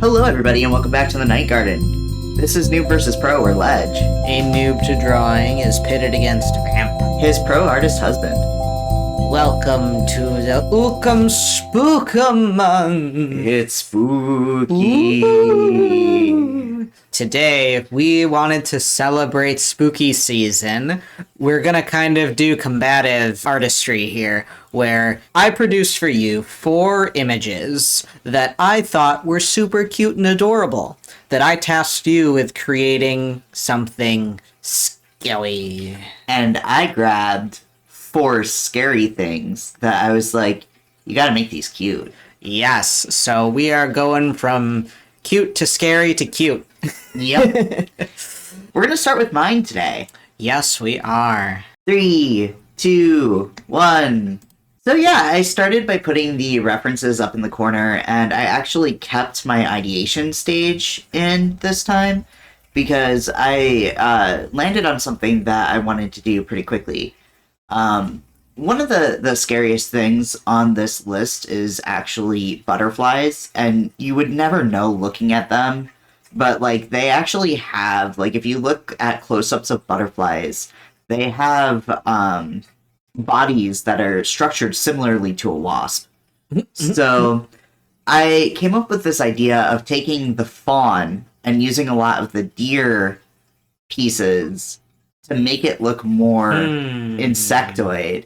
Hello everybody and welcome back to the Night Garden. This is Noob vs. Pro, or Ledge. A noob to drawing is pitted against Vamp. His pro artist husband. Welcome to the Ook'em Spookum. It's spooky. Ooh. Today, we wanted to celebrate spooky season. We're gonna kind of do combative artistry here, where I produced for you 4 images that I thought were super cute and adorable, that I tasked you with creating something scary. And I grabbed 4 scary things that I was like, you gotta make these cute. Yes, so we are going from cute to scary to cute. Yep. We're gonna start with mine today. Yes, we are. 3, 2, 1. So yeah, I started by putting the references up in the corner, and I actually kept my ideation stage in this time because I landed on something that I wanted to do pretty quickly. One of the scariest things on this list is actually butterflies, and you would never know looking at them, but like they actually have, like if you look at close-ups of butterflies, they have bodies that are structured similarly to a wasp. So I came up with this idea of taking the fawn and using a lot of the deer pieces to make it look more insectoid.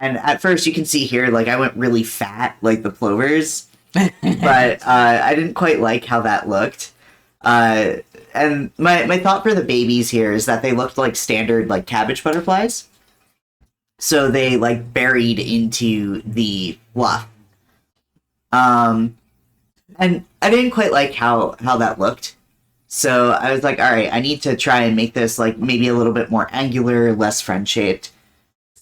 And at first you can see here, like I went really fat, like the plovers, but I didn't quite like how that looked. And my thought for the babies here is that they looked like standard like cabbage butterflies. So they like buried into the fluff. And I didn't quite like how that looked. So I was like, all right, I need to try and make this like maybe a little bit more angular, less friend-shaped.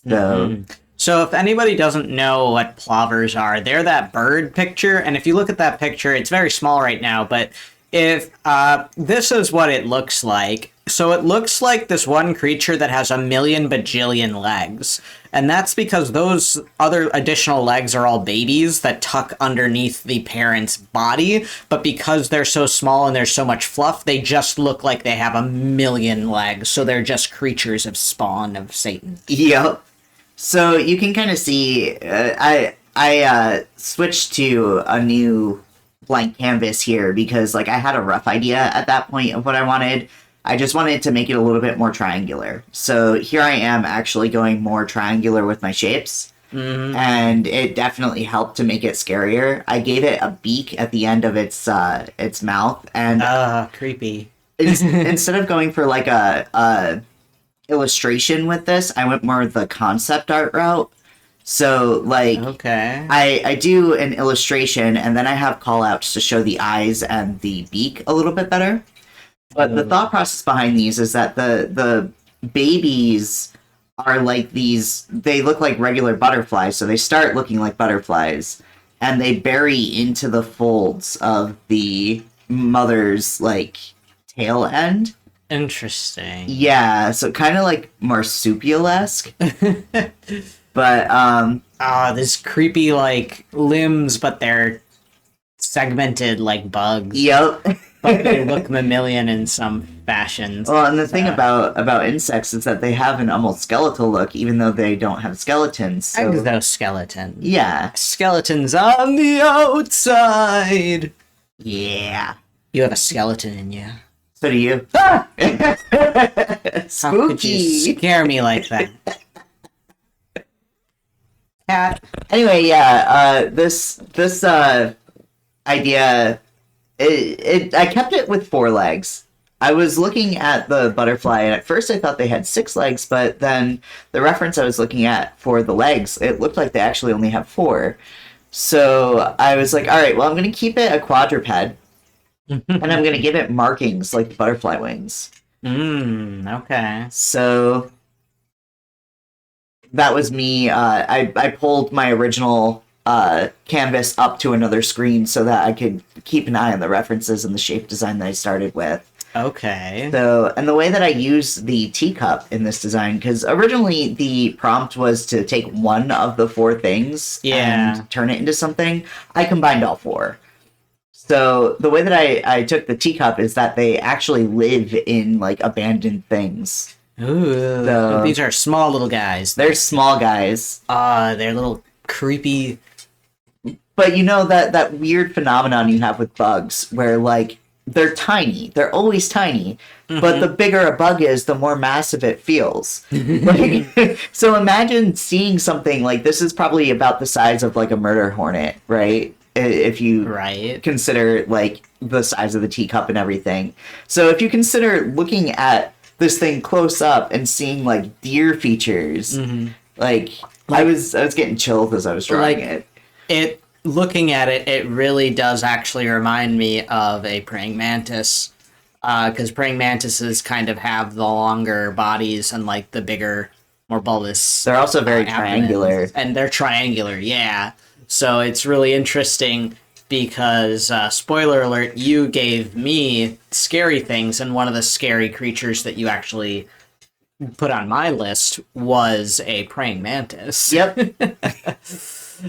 So if anybody doesn't know what plovers are, they're that bird picture. And if you look at that picture, it's very small right now, but if this is what it looks like. So it looks like this one creature that has a million bajillion legs. And that's because those other additional legs are all babies that tuck underneath the parent's body. But because they're so small and there's so much fluff, they just look like they have a million legs. So they're just creatures of spawn of Satan. Yep. So you can kind of see, I switched to a new blank canvas here because like I had a rough idea at that point of what I wanted. I just wanted to make it a little bit more triangular. So here I am actually going more triangular with my shapes. And it definitely helped to make it scarier. I gave it a beak at the end of its mouth, and creepy. Instead of going for like a illustration with this, I went more the concept art route. So like okay, I do an illustration and then I have call outs to show the eyes and the beak a little bit better. But the thought process behind these is that the babies are like these, they look like regular butterflies, so they start looking like butterflies, and they bury into the folds of the mother's, like, tail end. Interesting. Yeah, so kind of like marsupial-esque. But, this creepy, like, limbs, but they're segmented like bugs. Yep. But they look mammalian in some fashions. Well, and the thing about insects is that they have an almost skeletal look, even though they don't have skeletons. So... exoskeleton. Yeah. Skeletons on the outside. Yeah. You have a skeleton in you. So do you. Ah! Spooky. How could you scare me like that? Cat. Anyway, yeah, this idea, I kept it with 4 legs. I was looking at the butterfly, and at first I thought they had 6 legs, but then the reference I was looking at for the legs, it looked like they actually only have 4. So I was like, all right, well, I'm going to keep it a quadruped, and I'm going to give it markings like the butterfly wings. Okay. So that was me. I pulled my original canvas up to another screen so that I could keep an eye on the references and the shape design that I started with. Okay. So, and the way that I use the teacup in this design, because originally the prompt was to take one of the 4 things and turn it into something, I combined all 4. So the way that I took the teacup is that they actually live in like abandoned things. Ooh, So these are small little guys. they're small guys. They're little creepy. But you know that weird phenomenon you have with bugs where like they're tiny. They're always tiny. But the bigger a bug is, the more massive it feels. Like, so imagine seeing something like this is probably about the size of like a murder hornet, right? If you consider like the size of the teacup and everything. So if you consider looking at this thing close up and seeing like deer features, like I was getting chills as I was drawing it. Looking at it, it really does actually remind me of a praying mantis, because praying mantises kind of have the longer bodies and like the bigger, more bulbous. They're also very triangular, and they're triangular. Yeah, so it's really interesting because spoiler alert, you gave me scary things, and one of the scary creatures that you actually put on my list was a praying mantis. Yep.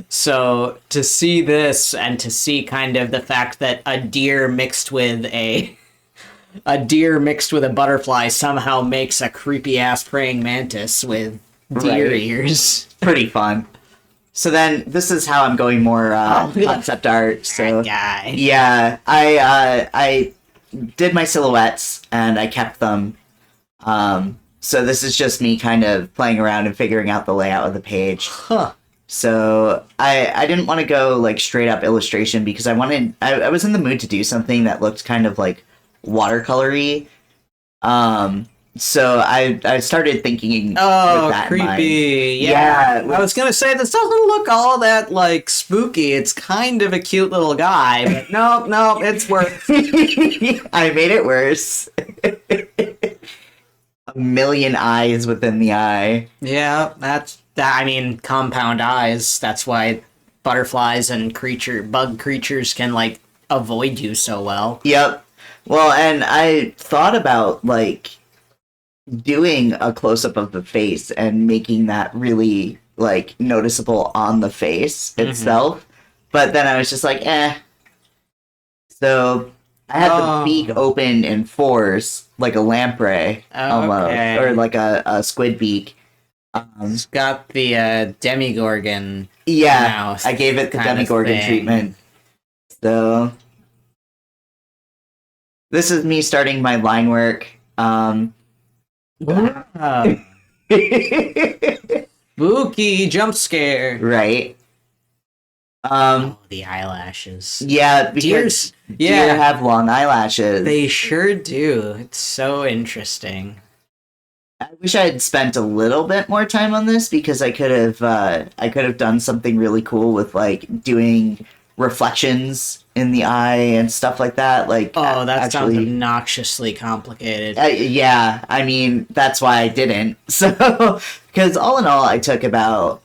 So to see this and to see kind of the fact that a deer mixed with a butterfly somehow makes a creepy ass praying mantis with deer ears. Pretty fun. So then this is how I'm going more concept art. So yeah, I did my silhouettes and I kept them. So this is just me kind of playing around and figuring out the layout of the page. So I didn't want to go like straight up illustration because I was in the mood to do something that looked kind of like watercolory. So I started thinking with that creepy. in mind. Yeah. I was gonna say this doesn't look all that like spooky. It's kind of a cute little guy, but no, it's worse. I made it worse. A million eyes within the eye. Yeah, I mean, compound eyes. That's why butterflies and bug creatures can like avoid you so well. Yep. Well, and I thought about like doing a close up of the face and making that really like noticeable on the face itself. But then I was just like, eh. So I had the beak open in fours, like a lamprey almost, or like a squid beak. It's got the Demigorgon. Yeah, mouth I gave it the Demigorgon treatment. So this is me starting my line work. Spooky jump scare. Right. The eyelashes. Yeah, because deer have long eyelashes. They sure do. It's so interesting. I wish I had spent a little bit more time on this because I could have done something really cool with like doing reflections in the eye and stuff like that. Like, that sounds obnoxiously complicated. Yeah, I mean that's why I didn't. So, because all in all, I took about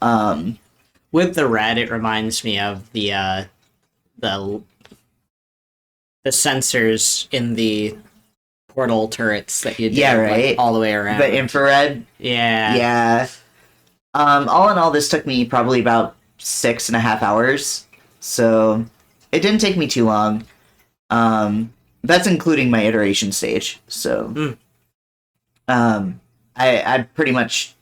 with the red, it reminds me of the sensors in the portal turrets that you did, like, all the way around. The infrared. Yeah. All in all, this took me probably about 6.5 hours. So it didn't take me too long. That's including my iteration stage. So I pretty much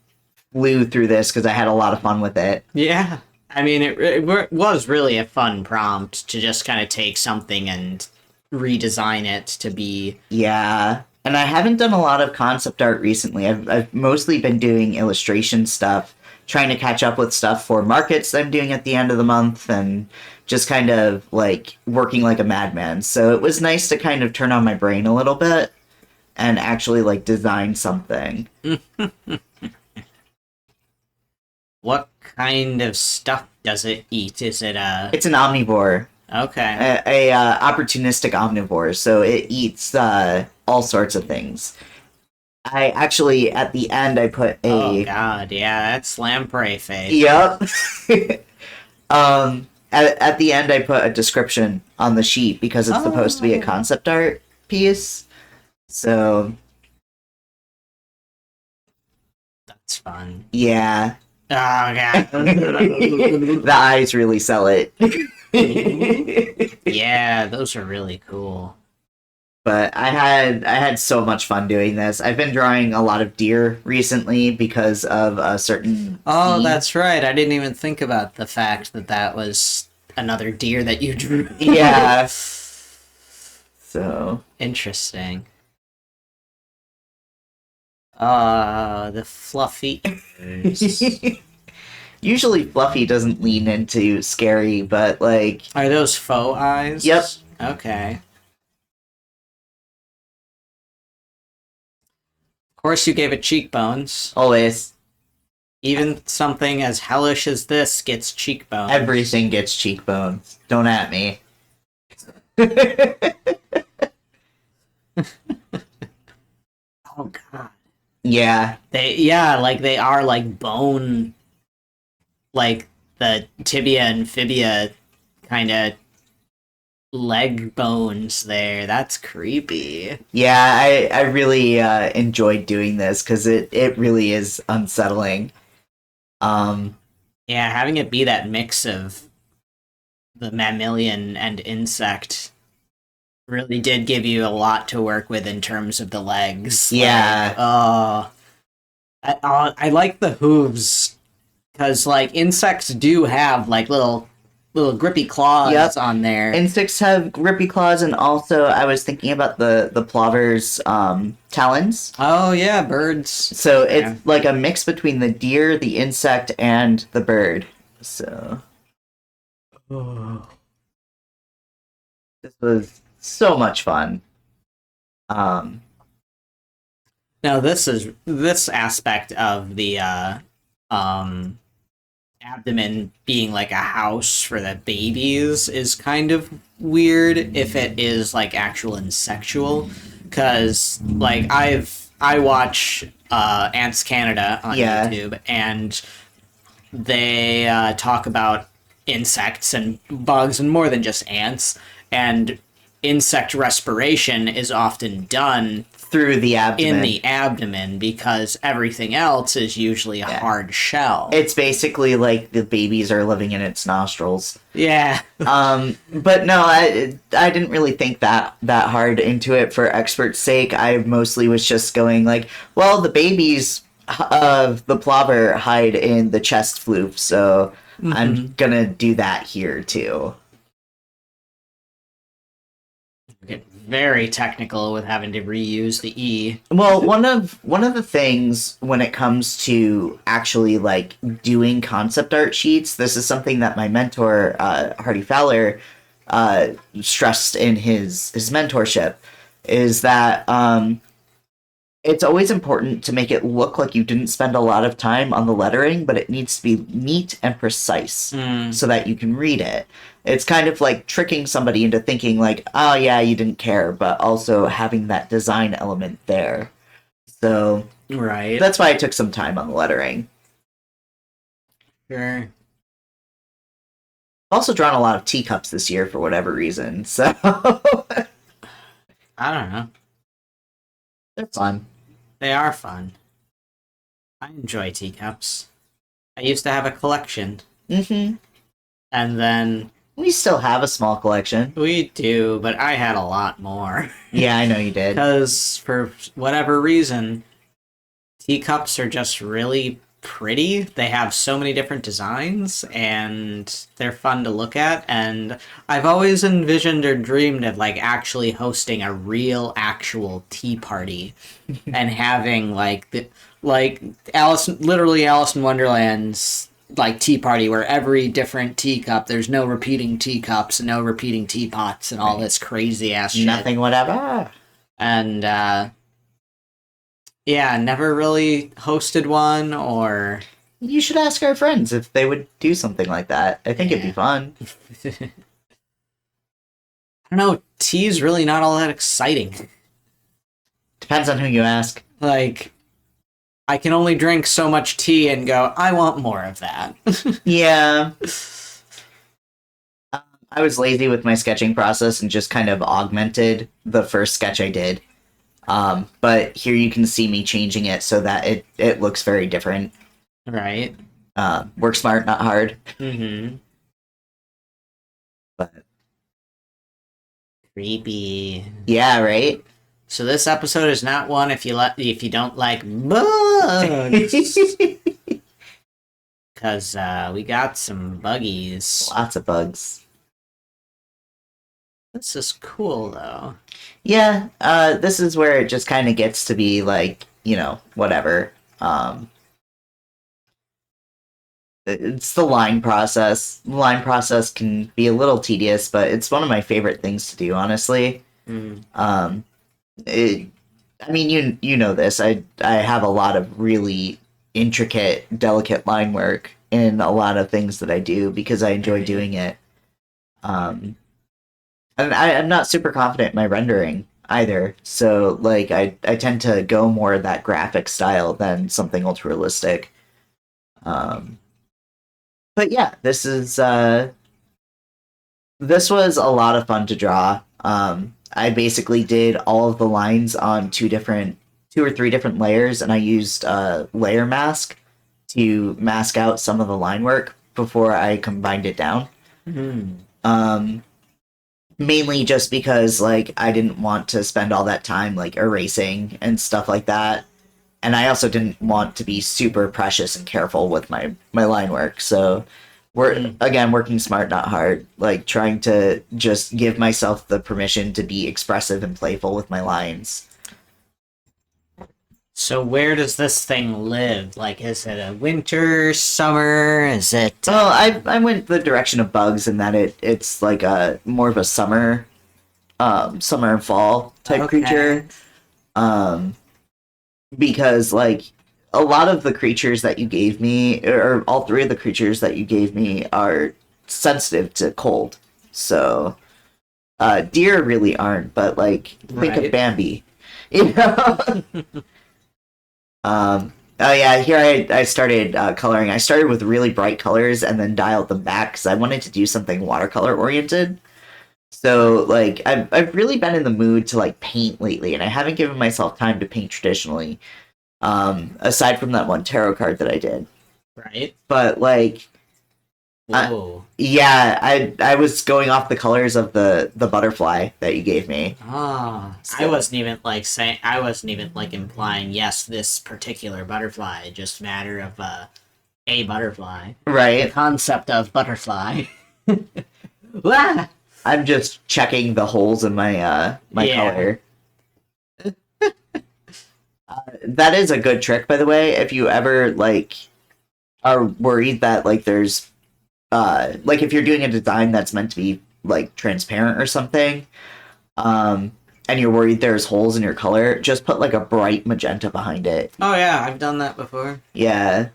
flew through this because I had a lot of fun with it. Yeah. I mean, it was really a fun prompt to just kind of take something and redesign it to be... Yeah. And I haven't done a lot of concept art recently. I've mostly been doing illustration stuff, trying to catch up with stuff for markets that I'm doing at the end of the month, and just kind of like working like a madman. So it was nice to kind of turn on my brain a little bit and actually like design something. What kind of stuff does it eat? Is it It's an omnivore. Okay. A opportunistic omnivore, so it eats all sorts of things. I actually, at the end, I put a... Oh god, yeah, that's lamprey face. Yep. At the end, I put a description on the sheet because it's supposed to be a concept art piece. So... That's fun. Yeah. Oh god. The eyes really sell it. Yeah, those are really cool. But I had so much fun doing this. I've been drawing a lot of deer recently because of a certain Oh, scene. that's right. I didn't even think about the fact that that was another deer that you drew. Yeah. So Interesting. The fluffy ears. usually Fluffy doesn't lean into scary, but like Are those faux eyes? Yep. Okay. Of course, you gave it cheekbones. always Even something as hellish as this gets cheekbones. everything gets cheekbones. Don't at me. Oh god. Yeah. They are like bone, like the tibia and fibia kind of leg bones there. That's creepy. Yeah, I really enjoyed doing this because it really is unsettling. Yeah, having it be that mix of the mammalian and insect really did give you a lot to work with in terms of the legs. Yeah. I like the hooves because like insects do have like little grippy claws Yep. on there. Insects have grippy claws, and also I was thinking about the plover's talons. Oh yeah, birds. So it's Yeah. like a mix between the deer, the insect, and the bird. So this was so much fun. Now this aspect of the abdomen being like a house for the babies is kind of weird if it is like actual insectual, because like I watch Ants Canada on Yeah. YouTube, and they talk about insects and bugs and more than just ants, and insect respiration is often done Through the abdomen. in the abdomen because everything else is usually a hard shell. It's basically like the babies are living in its nostrils. Yeah. But no, I didn't really think that hard into it for expert's sake. I mostly was just going like, well, the babies of the plover hide in the chest floof, so I'm gonna do that here too. Get very technical with having to reuse the E. Well, one of the things when it comes to actually like doing concept art sheets, this is something that my mentor Hardy Fowler stressed in his mentorship, is that it's always important to make it look like you didn't spend a lot of time on the lettering, but it needs to be neat and precise so that you can read it. It's kind of like tricking somebody into thinking like, oh yeah, you didn't care, but also having that design element there. So Right. that's why I took some time on the lettering. Sure. I've also drawn a lot of teacups this year for whatever reason, so I don't know. they're fun. They are fun. I enjoy teacups. I used to have a collection, Mm-hmm. and then We still have a small collection. we do, but I had a lot more. Yeah, I know you did. Because for whatever reason, teacups are just really pretty. They have so many different designs, and they're fun to look at. And I've always envisioned or dreamed of like actually hosting a real, actual tea party, and having like Alice in Wonderland's like tea party where every different teacup, there's no repeating teacups, no repeating teapots, and all this crazy ass shit. Nothing, whatever. And yeah, never really hosted one, or You should ask our friends if they would do something like that. I think it'd be fun. I don't know, tea's really not all that exciting. Depends on who you ask. Like, I can only drink so much tea and go, I want more of that. Yeah. I was lazy with my sketching process and just kind of augmented the first sketch I did. But here you can see me changing it so that it looks very different. Right. Work smart, not hard. Mm-hmm. But Creepy. yeah, right? So this episode is not one if you don't like bugs. Because we got some buggies. Lots of bugs. This is cool, though. Yeah, this is where it just kind of gets to be like, whatever. It's the line process. The line process can be a little tedious, but it's one of my favorite things to do, honestly. Mm. I mean, you know this. I have a lot of really intricate, delicate line work in a lot of things that I do because I enjoy doing it. And I'm not super confident in my rendering either. So like I tend to go more that graphic style than something ultra realistic. But yeah, this was a lot of fun to draw. I basically did all of the lines on two or three different layers, and I used layer mask to mask out some of the line work before I combined it down. Mm. Mainly just because like I didn't want to spend all that time like erasing and stuff like that. And I also didn't want to be super precious and careful with my line work. So we're again working smart, not hard. Like trying to just give myself the permission to be expressive and playful with my lines. So where does this thing live? Like, is it a winter, summer? Is it? Well, I went the direction of bugs in that it's like a more of a summer and fall type creature. Because like a lot of the creatures that you gave me, or all three of the creatures that you gave me, are sensitive to cold. So deer really aren't, but like think of Bambi, you know. Oh yeah, here I started coloring. I started with really bright colors and then dialed them back because I wanted to do something watercolor oriented. So like I've really been in the mood to like paint lately, and I haven't given myself time to paint traditionally. Aside from that one tarot card that I did. Right. But like whoa. Yeah, I was going off the colors of the butterfly that you gave me. Ah, So- I wasn't even like implying yes, this particular butterfly. Just matter of a butterfly. The Right. concept of butterfly. Wah! I'm just checking the holes in my Yeah. color. That is a good trick, by the way. If you ever like are worried that like there's like if you're doing a design that's meant to be like transparent or something, and you're worried there's holes in your color, just put like a bright magenta behind it. Oh yeah, I've done that before. Yeah.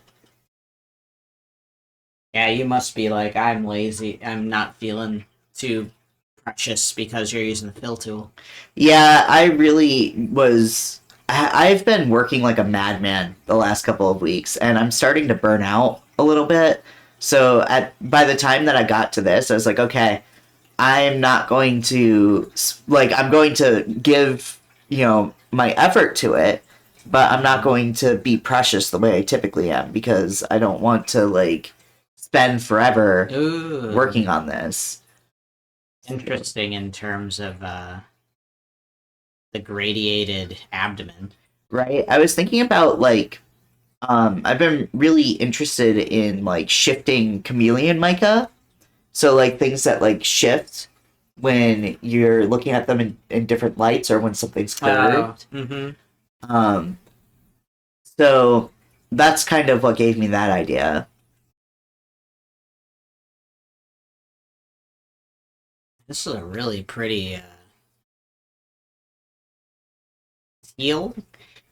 Yeah, you must be like, I'm lazy. I'm not feeling too precious because you're using the fill tool. Yeah, I really was. I've been working like a madman the last couple of weeks, and I'm starting to burn out a little bit. So by the time that I got to this, I was like, okay, I'm not going to I'm going to give my effort to it, but I'm not going to be precious the way I typically am because I don't want to like spend forever Ooh. working on this. Interesting in terms of the gradiated abdomen. Right? I was thinking about like I've been really interested in like shifting chameleon mica. So like things that like shift when you're looking at them in different lights or when something's curved. So that's kind of what gave me that idea. This is a really pretty teal.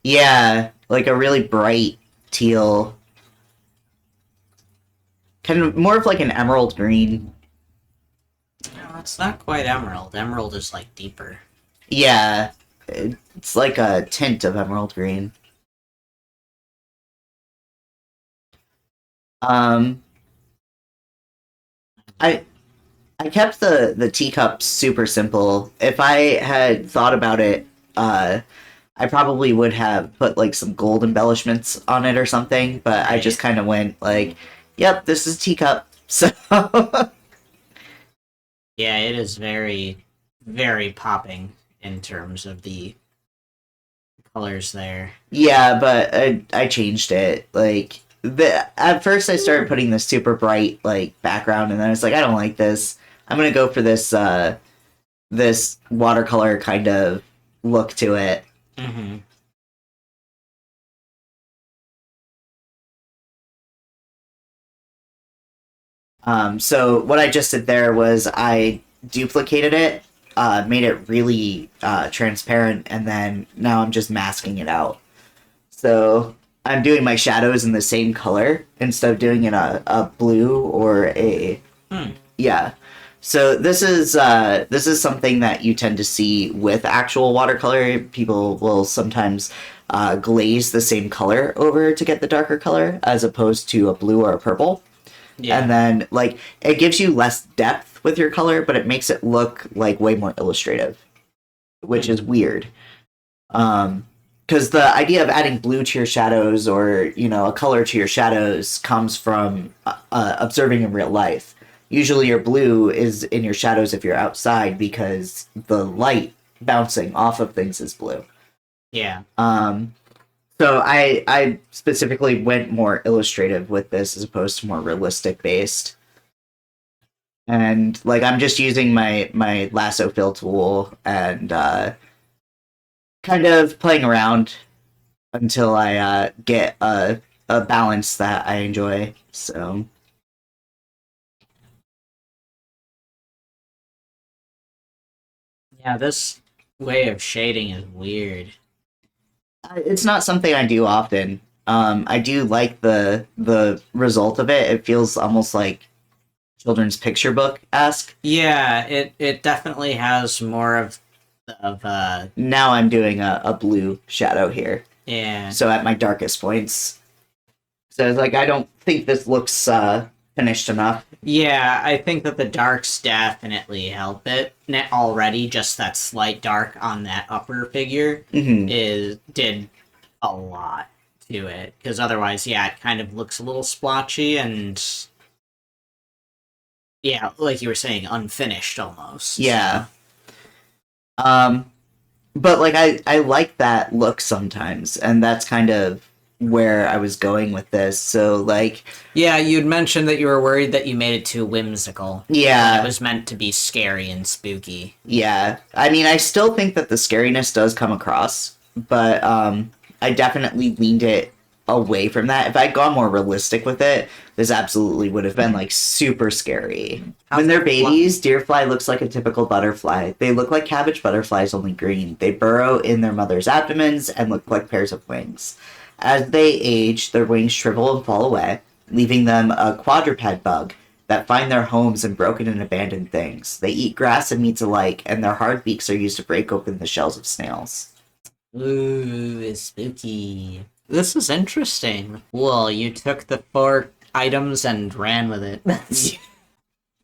Yeah, like a really bright teal. Kind of more of like an emerald green. No, it's not quite emerald. Emerald is like deeper. Yeah, it's like a tint of emerald green. I kept the teacup super simple. If I had thought about it, I probably would have put like some gold embellishments on it or something. But I just kind of went like, Yep, this is a teacup. So Yeah, it is very, very popping in terms of the colors there. yeah, but I changed it. Like at first I started putting this super bright like background, and then I was like, I don't like this. I'm gonna go for this watercolor kind of look to it. Mm-hmm. So what I just did there was I duplicated it, made it really transparent, and then now I'm just masking it out. So I'm doing my shadows in the same color instead of doing it a blue or a yeah. So this is something that you tend to see with actual watercolor. People will sometimes glaze the same color over to get the darker color as opposed to a blue or a purple. Yeah. And then, like, it gives you less depth with your color, but it makes it look, like, way more illustrative, which is weird. Because the idea of adding blue to your shadows or, you know, a color to your shadows comes from observing in real life. Usually your blue is in your shadows if you're outside because the light bouncing off of things is blue. Yeah. So I specifically went more illustrative with this as opposed to more realistic based. And like I'm just using my lasso fill tool and kind of playing around until I get a balance that I enjoy. So Yeah, this way of shading is weird. it's not something I do often. I do like the result of it. It feels almost like children's picture book esque. Yeah, it definitely has more of Now I'm doing a blue shadow here. yeah. So at my darkest points. So it's like I don't think this looks finished enough. Yeah, I think that the darks definitely help it. Already, just that slight dark on that upper figure did a lot to it. Because otherwise, yeah, it kind of looks a little splotchy and yeah, like you were saying, unfinished almost. Yeah. But like I like that look sometimes, and that's kind of where I was going with this. So like Yeah, you'd mentioned that you were worried that you made it too whimsical. yeah. It was meant to be scary and spooky. Yeah. I mean I still think that the scariness does come across, but I definitely leaned it away from that. If I'd gone more realistic with it, this absolutely would have been like super scary. When they're babies, deerfly looks like a typical butterfly. They look like cabbage butterflies, only green. They burrow in their mother's abdomens and look like pairs of wings. As they age, their wings shrivel and fall away, leaving them a quadruped bug that find their homes in broken and abandoned things. They eat grass and meats alike, and their hard beaks are used to break open the shells of snails. Ooh, it's spooky. This is interesting. Well, you took the 4 items and ran with it.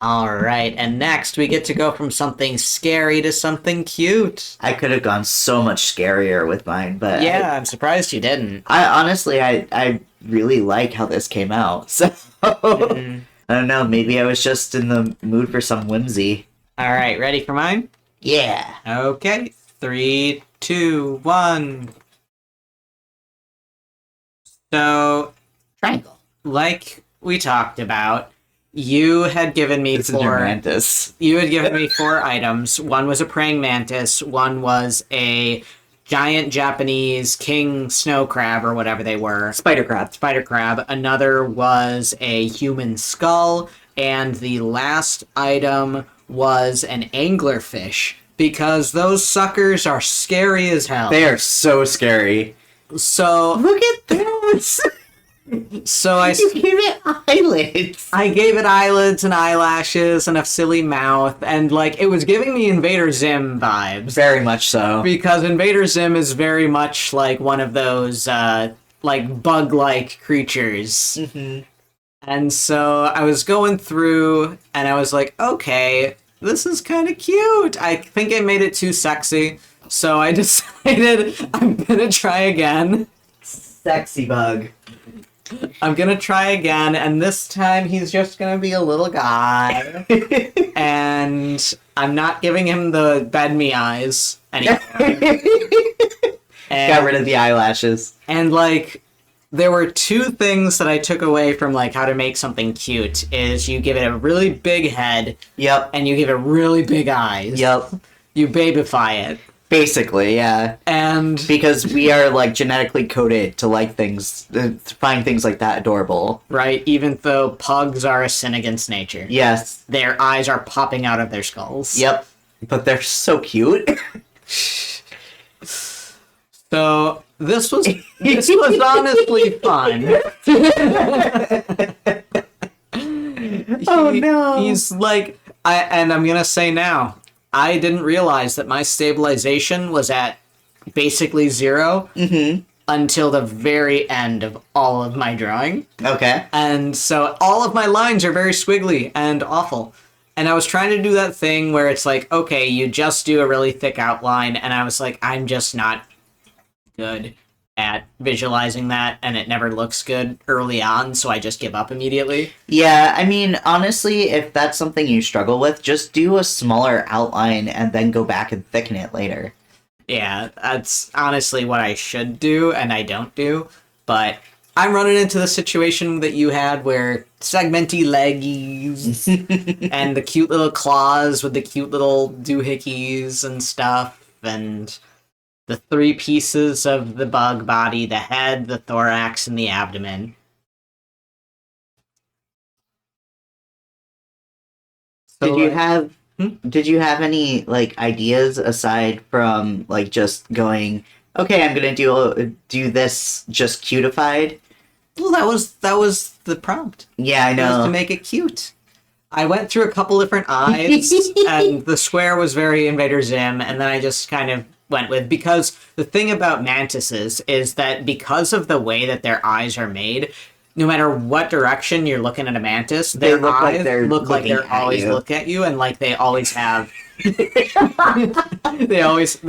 Alright, and next we get to go from something scary to something cute. I could have gone so much scarier with mine, but Yeah, I'm surprised you didn't. I honestly, I really like how this came out. So I don't know. Maybe I was just in the mood for some whimsy. Alright, ready for mine? Yeah. Okay, 3, 2, 1. So, Triangle. like we talked about, you had given me This is 4. mantis. You had given me 4 items. One was a praying mantis. One was a giant Japanese king snow crab or whatever they were. Spider crab. Spider crab. Another was a human skull. And the last item was an anglerfish. Because those suckers are scary as hell. They are so scary. So Look at those. So You gave it eyelids. I gave it eyelids and eyelashes and a silly mouth, and like it was giving me Invader Zim vibes. Very much so. Because Invader Zim is very much like one of those like bug-like creatures. Mm-hmm. And so I was going through and I was like, okay, this is kind of cute. I think I made it too sexy. So I decided I'm gonna try again. Sexy bug. I'm gonna try again, and this time he's just gonna be a little guy. And I'm not giving him the bed me eyes anymore. Got rid of the eyelashes. And, like, there were two things that I took away from, like, how to make something cute, is you give it a really big head. Yep. And you give it really big eyes. Yep. You babyfy it. Basically, yeah. And because we are, like, genetically coded to like things, to find things like that adorable. right, even though pugs are a sin against nature. Yes. Their eyes are popping out of their skulls. Yep. But they're so cute. So this was honestly fun. Oh no. He's like, I'm gonna say now, I didn't realize that my stabilization was at basically 0 until the very end of all of my drawing. Okay. And so all of my lines are very squiggly and awful. And I was trying to do that thing where it's like, okay, you just do a really thick outline, and I was like, I'm just not good at visualizing that, and it never looks good early on, so I just give up immediately. Yeah, I mean, honestly, if that's something you struggle with, just do a smaller outline and then go back and thicken it later. Yeah, that's honestly what I should do, and I don't do. But I'm running into the situation that you had where segmenty leggies and the cute little claws with the cute little doohickeys and stuff, and the 3 pieces of the bug body, the head, the thorax, and the abdomen. So, Did you have any, like, ideas aside from, like, just going, okay, I'm gonna do this just cutified? well, that was the prompt. Yeah, I It was to know. make it cute. I went through a couple different eyes, and the square was very Invader Zim, and then I just kind of went with, because the thing about mantises is that because of the way that their eyes are made, no matter what direction you're looking at a mantis, their look like eyes they're look like looking they're at always you. look at you, and like they always have. They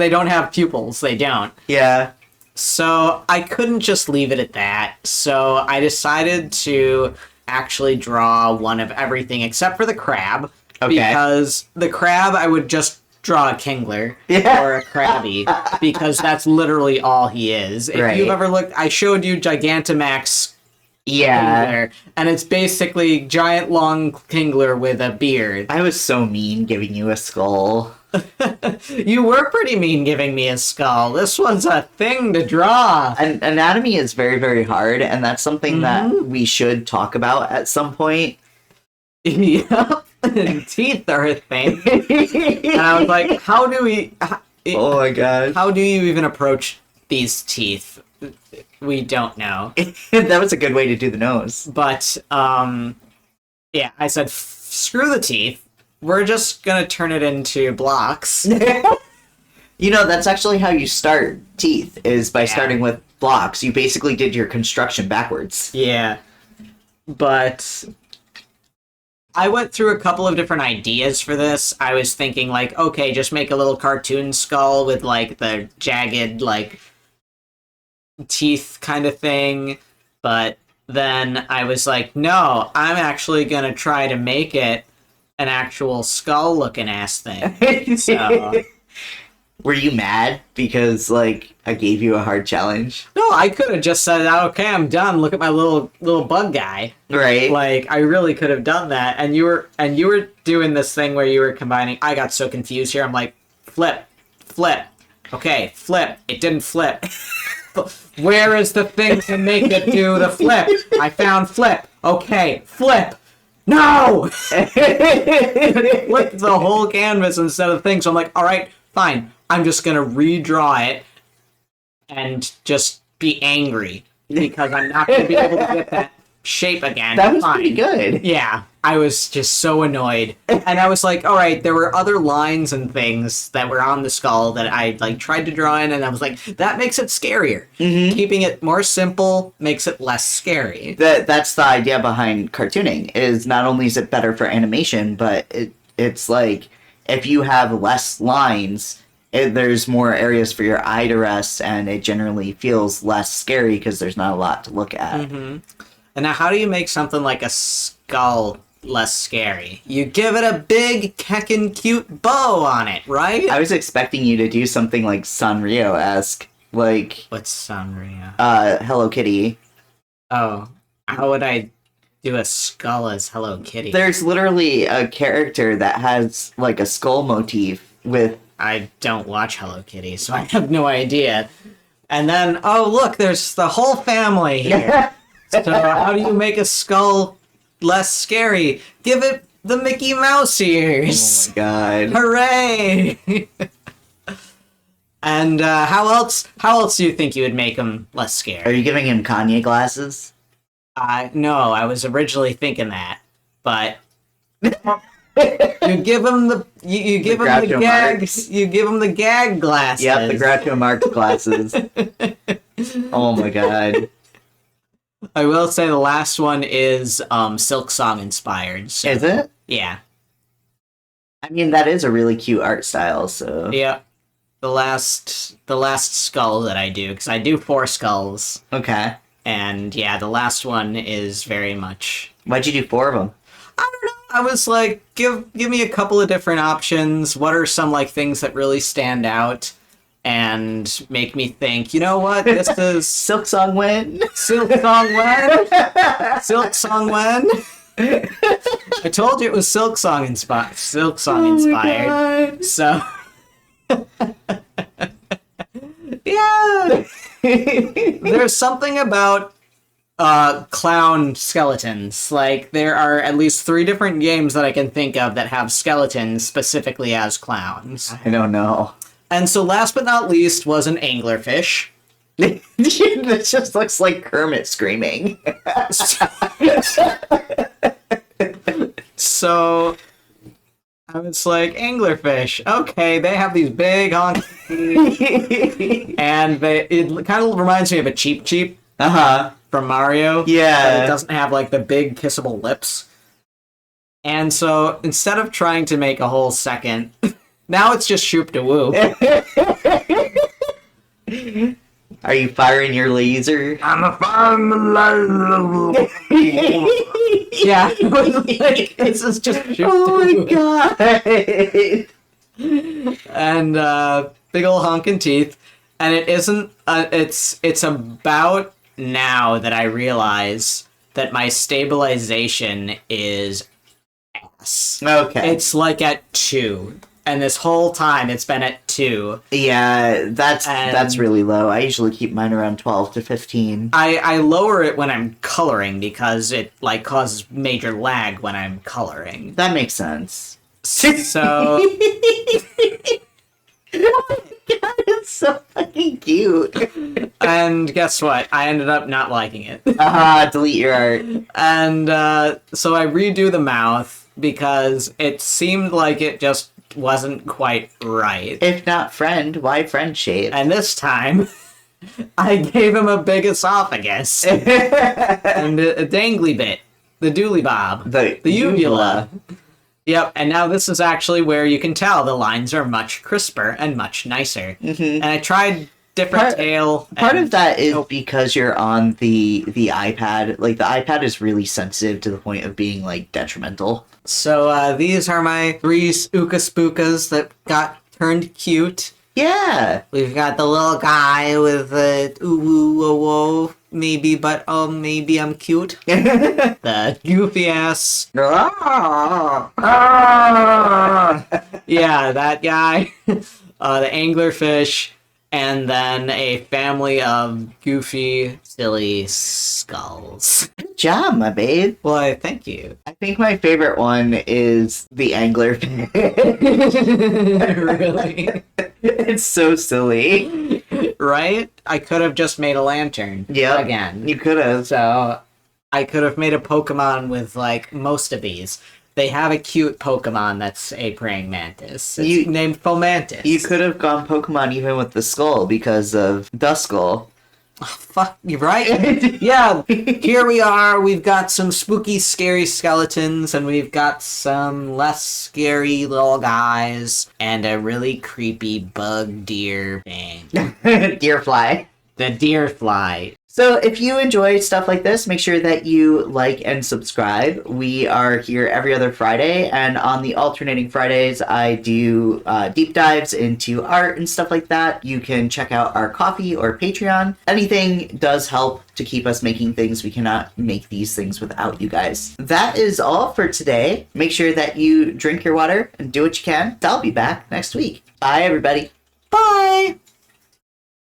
don't have pupils. They don't. Yeah. So I couldn't just leave it at that. So I decided to actually draw one of everything except for the crab. Okay. Because the crab, I would just draw a Kingler Yeah. or a Krabby, because that's literally all he is. If Right. you've ever looked, I showed you Gigantamax Yeah. Kingler, and it's basically giant long Kingler with a beard. I was so mean giving you a skull. You were pretty mean giving me a skull. This one's a thing to draw. And anatomy is very, very hard, and that's something that Mm-hmm. we should talk about at some point. Yep. And teeth are a thing. And I was like, how do Oh my god. how do you even approach these teeth? We don't know. That was a good way to do the nose. But, yeah, I said, screw the teeth. We're just gonna turn it into blocks. You know, that's actually how you start teeth, is by Yeah. starting with blocks. You basically did your construction backwards. Yeah. But I went through a couple of different ideas for this. I was thinking, like, okay, just make a little cartoon skull with, like, the jagged, like, teeth kind of thing. But then I was like, no, I'm actually gonna try to make it an actual skull-looking ass thing. So, Were you mad because, like, I gave you a hard challenge? no, I could have just said, okay, I'm done. Look at my little bug guy. Right? Like, I really could have done that. And you were doing this thing where you were combining. I got so confused here. I'm like, flip. Okay, flip. It didn't flip. Where is the thing to make it do the flip? I found flip. Okay, flip. No! It flipped the whole canvas instead of the thing. So I'm like, all right, fine. I'm just gonna redraw it and just be angry because I'm not gonna be able to get that shape again. That was Fine. pretty good. Yeah, I was just so annoyed. And I was like, all right, there were other lines and things that were on the skull that I like tried to draw in, and I was like, that makes it scarier. Mhm. Keeping it more simple makes it less scary. That's the idea behind cartooning, is not only is it better for animation, but it's like, if you have less lines, there's more areas for your eye to rest, and it generally feels less scary because there's not a lot to look at. And now, how do you make something like a skull less scary? You give it a big, heckin' cute bow on it, right? I was expecting you to do something like Sanrio-esque, like What's Sanrio? Hello Kitty. Oh, how would I do a skull as Hello Kitty? There's literally a character that has like a skull motif with. I don't watch Hello Kitty, so I have no idea. And then, oh look, there's the whole family here. So how do you make a skull less scary? Give it the Mickey Mouse ears. Oh my god! Hooray! And how else do you think you would make him less Are scary? you giving him Kanye glasses? No, I was originally thinking that, but you give him the you give him the Groucho gag Marx. you give him the gag glasses. Yep, the Groucho Marx glasses. Oh my god! I will say the last one is Silk Song inspired. So, Is it? yeah. I mean, that is a really cute art style. So Yeah. The last skull that I do, because I do 4 skulls, okay. and yeah, the last one is very much. Why'd you do 4 of them? I don't know. I was like, give me a couple of different options. What are some like things that really stand out and make me think? You know what? This is Silk Song win. Silk Song when? Silk Song when? I told you it was Silk Song inspired. Silk Song inspired. So. Yeah. There's something about clown skeletons. Like, there are at least 3 different games that I can think of that have skeletons specifically as clowns. I don't know. And so last but not least was an anglerfish. This just looks like Kermit screaming. So I was like, anglerfish. Okay, they have these big honky and it kind of reminds me of a Cheep Cheep from Mario. Yeah. But it doesn't have like the big kissable lips. And so instead of trying to make a whole second, now it's just shoop de woo. Are you firing your laser? I'm a farmer. Yeah, this is just shoop Oh de woo. my god! And big ol' honking teeth, and it isn't. It's about now that I realize that my stabilization is ass. Okay. It's like at 2, and this whole time it's been at 2. Yeah, that's And- really low. I usually keep mine around 12 to 15. I lower it when I'm coloring because it like causes major lag when I'm coloring. That makes sense. So God, it's so fucking cute. and guess what? I ended up not liking it. Delete your art. And so I redo the mouth because it seemed like it just wasn't quite right. If not friend, why friend shape? And this time, I gave him a big esophagus and a dangly bit, the dooley bob, The uvula. Yep, and now this is actually where you can tell the lines are much crisper and much nicer. And I tried different tail. Part and- of that is because you're on the iPad. Like, the iPad is really sensitive to the point of being, like, detrimental. So these are my 3 Ooka Spookas that got turned cute. Yeah! We've got the little guy with the ooh woo whoa whoa maybe, but oh maybe I'm cute. The goofy ass, yeah, that guy. The anglerfish, and then a family of goofy, silly skulls. Good job, my babe. Why, thank you. I think my favorite one is the angler. Really? It's so silly. Right? I could have just made a lantern. Yep. Again. You could have. So I could have made a Pokemon with like most of these. They have a cute Pokemon that's a praying mantis. It's named Fomantis. You could have gone Pokemon even with the skull because of Duskull. Fuck, you're right. Yeah, here we are. We've got some spooky, scary skeletons, and we've got some less scary little guys, and a really creepy bug deer thing. Deer fly. The deer fly. So if you enjoy stuff like this, make sure that you like and subscribe. We are here every other Friday, and on the alternating Fridays, I do deep dives into art and stuff like that. You can check out our Ko-fi or Patreon. Anything does help to keep us making things. We cannot make these things without you guys. That is all for today. Make sure that you drink your water and do what you can. I'll be back next week. Bye, everybody. Bye!